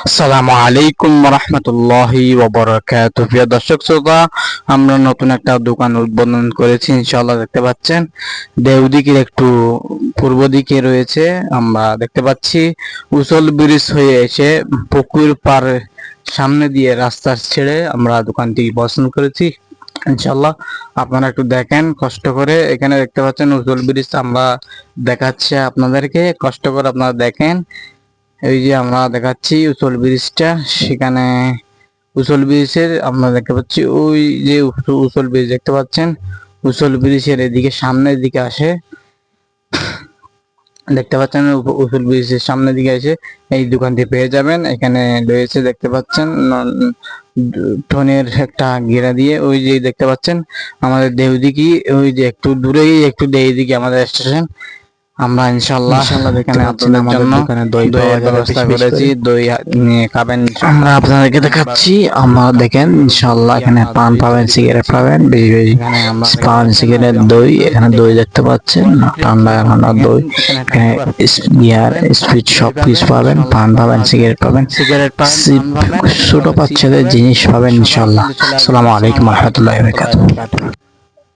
আসসালামু আলাইকুম রাহমাতুল্লাহি ওয়া বারাকাতুহু। প্রিয় দর্শক শ্রোতা, আমরা নতুন একটা দোকান উদ্বোধন করেছি, ইনশাআল্লাহ দেখতে পাচ্ছেন। দেওদিকের একটু পূর্ব দিকে রয়েছে, আমরা দেখতে পাচ্ছি উসল ব্রিজ হয়ে এসে পুকুর পার সামনে দিয়ে রাস্তা ছেড়ে আমরা দোকানটি পছন্দ করেছি। ইনশাআল্লাহ আপনারা একটু দেখেন কষ্ট করে। এখানে দেখতে পাচ্ছেন উসল ব্রিজ, আমরা দেখাচ্ছি আপনাদেরকে, কষ্ট করে আপনারা দেখেন। এই যে আমরা দেখাচ্ছি উসল ব্রিজটা, সেখানে উসল ব্রিজের আমরা দেখতে পাচ্ছি ওই যে উসল ব্রিজ দেখতে পাচ্ছেন, উসল ব্রিজের এদিকে সামনের দিকে আসে, দেখতে পাচ্ছেন উসল ব্রিজের সামনের দিকে এসে এই দোকানটি পেয়ে যাবেন। এখানে রয়েছে দেখতে পাচ্ছেন টনের একটা ঘেরা দিয়ে, ওই যে দেখতে পাচ্ছেন আমাদের দেওদিকি, ওই যে একটু দূরেই একটু দেওদিকি আমাদের স্টেশন। আমরা ইনশাআল্লাহ এখানে আপনাদের জন্য দইয়ের ব্যবস্থা করেছি, দই নিয়ে খাবেন। আমরা আপনাদেরকে দেখাচ্ছি, আমরা দেখেন ইনশাআল্লাহ এখানে পান পাবেন, সিগারেট পাবেন, বেশি বেশি পান, সিগারেট, দই। এখানে দই দেখতে পাচ্ছেন, ঠান্ডা ঠান্ডা দই, এখানে বিয়ার, স্পিড সব কিছু পাবেন, পান পাবেন, সিগারেট পাবেন, ছোট বাচ্চাদের জিনিস পাবেন ইনশাআল্লাহ। আসসালামু আলাইকুম ওয়া রাহমাতুল্লাহি ওয়া বারাকাতুহু।